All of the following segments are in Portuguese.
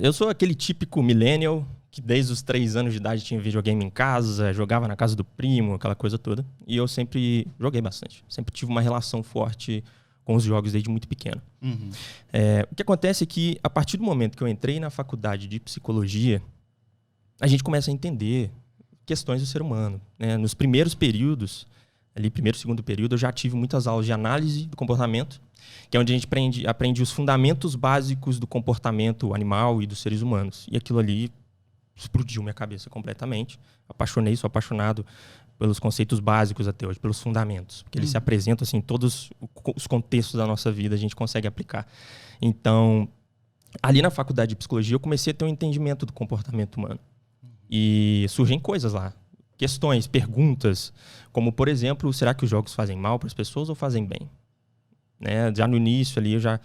Eu sou aquele típico millennial que desde os 3 anos de idade tinha videogame em casa, jogava na casa do primo, aquela coisa toda. E eu sempre joguei bastante. Sempre tive uma relação forte com os jogos desde muito pequeno. Uhum. O que acontece é que, a partir do momento que eu entrei na faculdade de psicologia, a gente começa a entender questões do ser humano, né? Nos primeiros períodos, ali primeiro e segundo período, eu já tive muitas aulas de análise do comportamento, que é onde a gente aprende os fundamentos básicos do comportamento animal e dos seres humanos. E aquilo ali explodiu minha cabeça completamente. Sou apaixonado pelos conceitos básicos até hoje, pelos fundamentos. Porque eles se apresentam assim, todos os contextos da nossa vida, a gente consegue aplicar. Então, ali na faculdade de psicologia, eu comecei a ter um entendimento do comportamento humano. E surgem coisas lá. Questões, perguntas, como, por exemplo, será que os jogos fazem mal para as pessoas ou fazem bem? Né? Já no início ali, a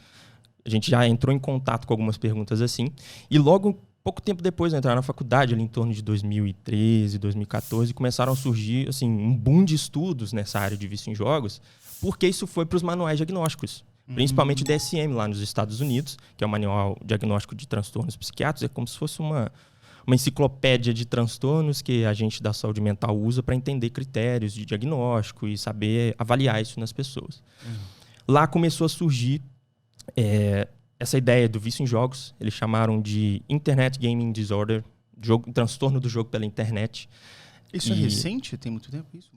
gente já entrou em contato com algumas perguntas assim. E logo, pouco tempo depois de entrar na faculdade, ali em torno de 2013, 2014, começaram a surgir assim, um boom de estudos nessa área de vício em jogos, porque isso foi para os manuais diagnósticos. Principalmente o DSM lá nos Estados Unidos, que é o Manual Diagnóstico de Transtornos Psiquiátricos. É como se fosse uma enciclopédia de transtornos que a gente da saúde mental usa para entender critérios de diagnóstico e saber avaliar isso nas pessoas. Lá começou a surgir essa ideia do vício em jogos. Eles chamaram de Internet Gaming Disorder, transtorno do jogo pela internet. Isso é recente? Tem muito tempo isso?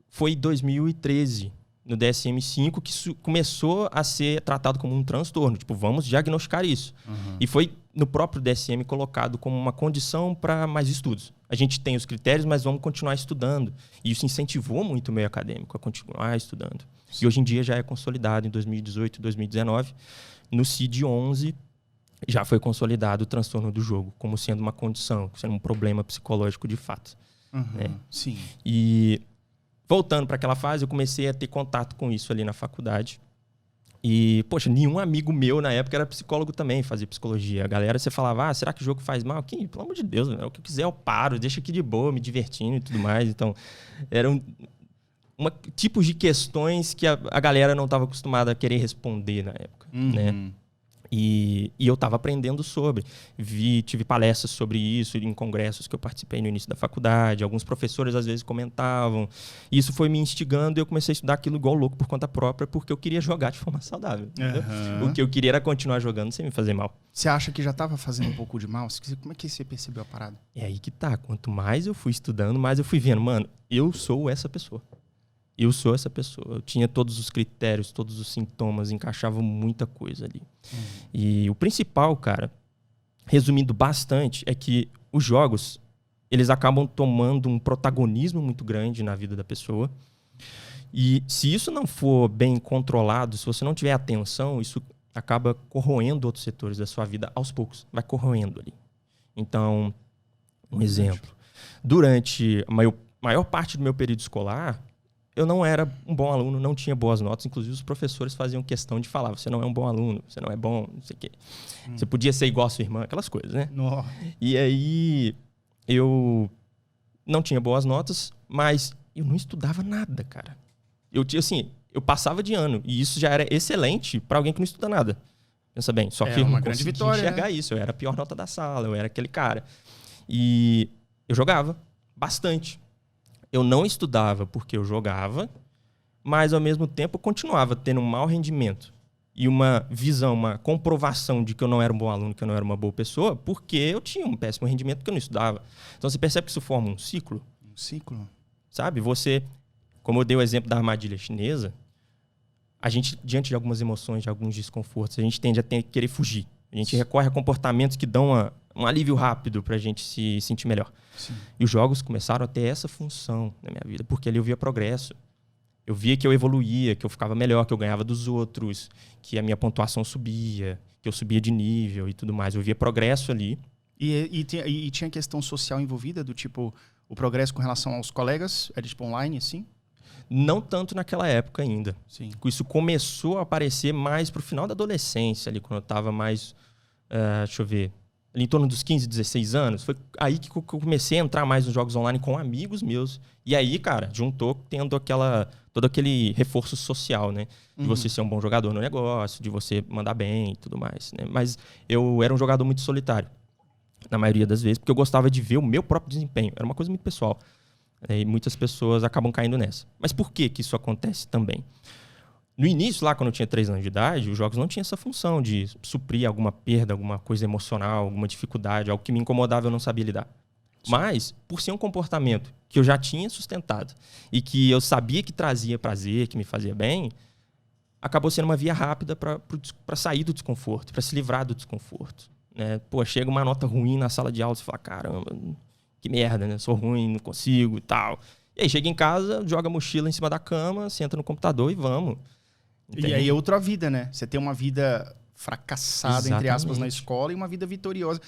Foi em 2013, no DSM-5, que começou a ser tratado como um transtorno. Tipo, vamos diagnosticar isso. E foi no próprio DSM colocado como uma condição para mais estudos. A gente tem os critérios, mas vamos continuar estudando. E isso incentivou muito o meio acadêmico a continuar estudando. Sim. E hoje em dia já é consolidado em 2018, 2019. No CID-11 já foi consolidado o transtorno do jogo como sendo uma condição, sendo um problema psicológico de fato. Né? Sim. E voltando para aquela fase, eu comecei a ter contato com isso ali na faculdade. E, poxa, nenhum amigo meu na época era psicólogo também, fazia psicologia. A galera, você falava, será que o jogo faz mal? Pelo amor de Deus, o que eu quiser eu paro, deixa aqui de boa, me divertindo e tudo mais. Então, eram tipos de questões que a galera não estava acostumada a querer responder na época, né? E eu estava aprendendo sobre. Tive palestras sobre isso em congressos que eu participei no início da faculdade. Alguns professores, às vezes, comentavam. E isso foi me instigando e eu comecei a estudar aquilo igual louco por conta própria, porque eu queria jogar de forma saudável. O que eu queria era continuar jogando sem me fazer mal. Você acha que já estava fazendo um pouco de mal? Como é que você percebeu a parada? É aí que tá. Quanto mais eu fui estudando, mais eu fui vendo. Mano, eu sou essa pessoa. Eu sou essa pessoa. Eu tinha todos os critérios, todos os sintomas, encaixava muita coisa ali. E o principal, cara, resumindo bastante, é que os jogos, eles acabam tomando um protagonismo muito grande na vida da pessoa. E se isso não for bem controlado, se você não tiver atenção, isso acaba corroendo outros setores da sua vida aos poucos. Vai corroendo ali. Então, um exemplo. Durante a maior parte do meu período escolar, eu não era um bom aluno, não tinha boas notas. Inclusive, os professores faziam questão de falar, você não é um bom aluno, você não é bom, não sei o quê. Você podia ser igual a sua irmã, aquelas coisas, né? Nossa. E aí, eu não tinha boas notas, mas eu não estudava nada, cara. Eu passava de ano, e isso já era excelente para alguém que não estuda nada. Pensa bem, só que eu não conseguia enxergar isso. Eu era a pior nota da sala, eu era aquele cara. E eu jogava bastante. Eu não estudava porque eu jogava, mas ao mesmo tempo eu continuava tendo um mau rendimento e uma visão, uma comprovação de que eu não era um bom aluno, que eu não era uma boa pessoa, porque eu tinha um péssimo rendimento porque eu não estudava. Então você percebe que isso forma um ciclo? Um ciclo? Sabe? Você, como eu dei o exemplo da armadilha chinesa, a gente, diante de algumas emoções, de alguns desconfortos, a gente tende a querer fugir. A gente recorre a comportamentos que dão um alívio rápido pra gente se sentir melhor. Sim. E os jogos começaram a ter essa função na minha vida, porque ali eu via progresso. Eu via que eu evoluía, que eu ficava melhor, que eu ganhava dos outros, que a minha pontuação subia, que eu subia de nível e tudo mais. Eu via progresso ali. E tinha questão social envolvida, do tipo, o progresso com relação aos colegas? Era tipo online, assim? Não tanto naquela época ainda. Sim. Isso começou a aparecer mais pro final da adolescência, ali, quando eu tava mais, deixa eu ver, ali em torno dos 15, 16 anos. Foi aí que eu comecei a entrar mais nos jogos online com amigos meus. E aí, cara, juntou tendo todo aquele reforço social, né? De você ser um bom jogador no negócio, de você mandar bem e tudo mais, né? Mas eu era um jogador muito solitário. na maioria das vezes, porque eu gostava de ver o meu próprio desempenho. Era uma coisa muito pessoal. E muitas pessoas acabam caindo nessa. Mas por que que isso acontece também? No início, lá quando eu tinha 3 anos de idade, os jogos não tinham essa função de suprir alguma perda, alguma coisa emocional, alguma dificuldade, algo que me incomodava e eu não sabia lidar. Mas, por ser um comportamento que eu já tinha sustentado e que eu sabia que trazia prazer, que me fazia bem, acabou sendo uma via rápida para sair do desconforto, para se livrar do desconforto. Né? Pô, chega uma nota ruim na sala de aula, você fala, caramba, que merda, né? Sou ruim, não consigo e tal. E aí chega em casa, joga a mochila em cima da cama, senta no computador e vamos. Entende? E aí é outra vida, né? Você tem uma vida fracassada, entre aspas, na escola e uma vida vitoriosa.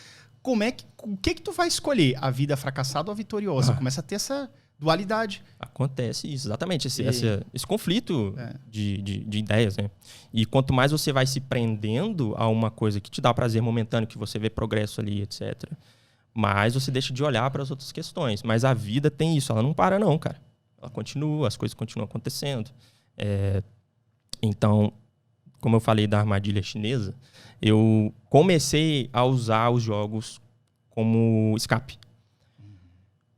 O que tu vai escolher? A vida fracassada ou a vitoriosa? Começa a ter essa dualidade. Acontece isso, exatamente. Esse conflito de ideias, né? E quanto mais você vai se prendendo a uma coisa que te dá prazer momentâneo, que você vê progresso ali, etc., mais você deixa de olhar para as outras questões. Mas a vida tem isso, ela não para não, cara. Ela continua, as coisas continuam acontecendo. Então, como eu falei da armadilha chinesa, eu comecei a usar os jogos como escape.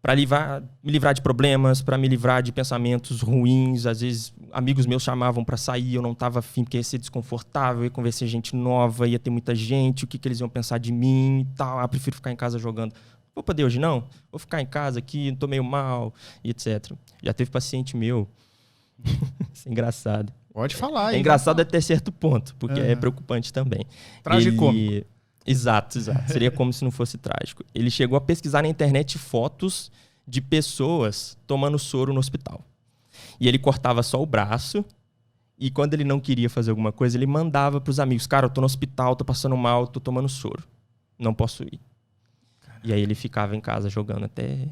Para me livrar de problemas, para me livrar de pensamentos ruins. Às vezes, amigos meus chamavam para sair, eu não estava afim, porque ia ser desconfortável, ia conhecer gente nova, ia ter muita gente, o que eles iam pensar de mim e tal. Prefiro ficar em casa jogando. Vou poder hoje não? Vou ficar em casa aqui, tô meio mal, e etc. Já teve paciente meu. Isso é engraçado. Pode falar. É engraçado até certo ponto, porque é preocupante também. Tragicômico. Exato. Seria como se não fosse trágico. Ele chegou a pesquisar na internet fotos de pessoas tomando soro no hospital. E ele cortava só o braço e quando ele não queria fazer alguma coisa, ele mandava para os amigos. Cara, eu tô no hospital, tô passando mal, tô tomando soro. Não posso ir. Caramba. E aí ele ficava em casa jogando até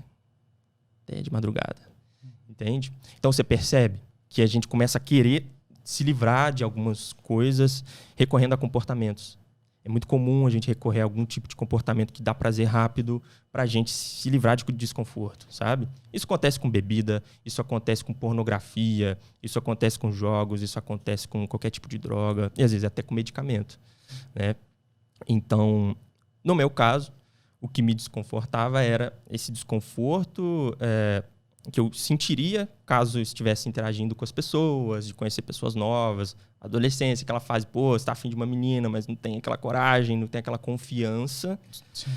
de madrugada. Entende? Então você percebe que a gente começa a querer se livrar de algumas coisas recorrendo a comportamentos. É muito comum a gente recorrer a algum tipo de comportamento que dá prazer rápido pra gente se livrar de desconforto, sabe? Isso acontece com bebida, isso acontece com pornografia, isso acontece com jogos, isso acontece com qualquer tipo de droga, e às vezes até com medicamento, né? Então, no meu caso, o que me desconfortava era esse desconforto que eu sentiria caso eu estivesse interagindo com as pessoas, de conhecer pessoas novas, adolescência, aquela fase, pô, você tá afim de uma menina, mas não tem aquela coragem, não tem aquela confiança. Sim.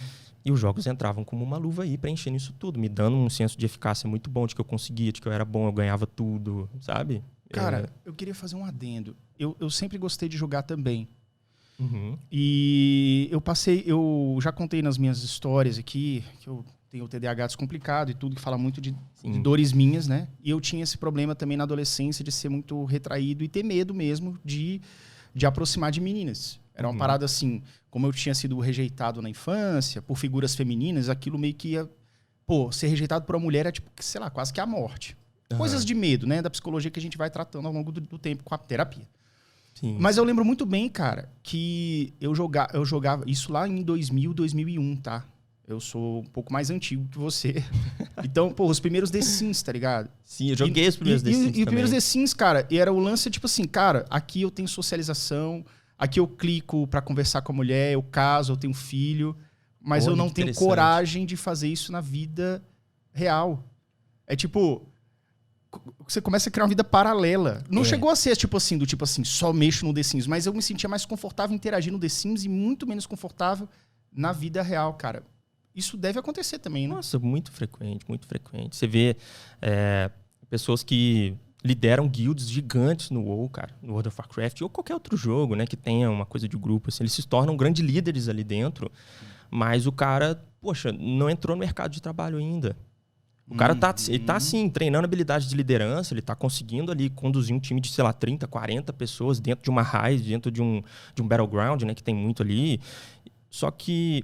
E os jogos entravam como uma luva aí, preenchendo isso tudo, me dando um senso de eficácia muito bom, de que eu conseguia, de que eu era bom, eu ganhava tudo, sabe? Cara, eu queria fazer um adendo. Eu sempre gostei de jogar também. Uhum. E eu já contei nas minhas histórias aqui, que eu tenho o TDAH descomplicado e tudo, que fala muito de dores minhas, né? E eu tinha esse problema também na adolescência de ser muito retraído e ter medo mesmo de aproximar de meninas. Era uma parada assim, como eu tinha sido rejeitado na infância por figuras femininas, aquilo meio que ia... Pô, ser rejeitado por uma mulher é tipo, sei lá, quase que a morte. Coisas de medo, né? Da psicologia que a gente vai tratando ao longo do tempo com a terapia. Sim. Mas eu lembro muito bem, cara, que eu jogava isso lá em 2000, 2001, tá? Eu sou um pouco mais antigo que você. Então, pô, os primeiros The Sims, tá ligado? Sim, eu joguei os primeiros The Sims também. E os primeiros The Sims, cara, era o lance, tipo assim, cara, aqui eu tenho socialização, aqui eu clico pra conversar com a mulher, eu caso, eu tenho filho, mas eu não tenho coragem de fazer isso na vida real. É tipo... Você começa a criar uma vida paralela. Não chegou a ser tipo assim, só mexo no The Sims, mas eu me sentia mais confortável interagindo no The Sims e muito menos confortável na vida real, cara. Isso deve acontecer também, né? Nossa, muito frequente, muito frequente. Você vê pessoas que lideram guilds gigantes no WoW, cara, no World of Warcraft ou qualquer outro jogo, né, que tenha uma coisa de grupo, assim, eles se tornam grandes líderes ali dentro, mas o cara, poxa, não entrou no mercado de trabalho ainda. O cara ele tá, assim, treinando habilidade de liderança, ele tá conseguindo ali conduzir um time de, sei lá, 30, 40 pessoas dentro de uma raid, dentro de um battleground, né, que tem muito ali. Só que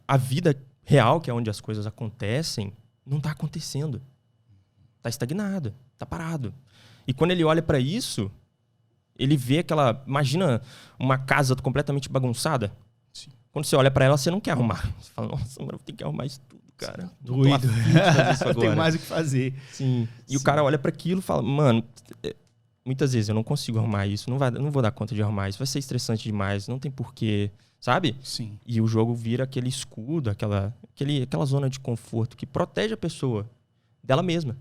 a vida real, que é onde as coisas acontecem, não tá acontecendo. Tá estagnado, tá parado. E quando ele olha para isso, ele vê aquela... Imagina uma casa completamente bagunçada. Sim. Quando você olha para ela, você não quer arrumar. Você fala, nossa, mano, eu tenho que arrumar isso tudo, cara. Doido. Tem mais o que fazer. Sim. E o cara olha para aquilo e fala, mano, muitas vezes eu não consigo arrumar isso, não vou dar conta de arrumar isso, vai ser estressante demais, não tem porquê, sabe? Sim. E o jogo vira aquele escudo, aquela zona de conforto que protege a pessoa dela mesma.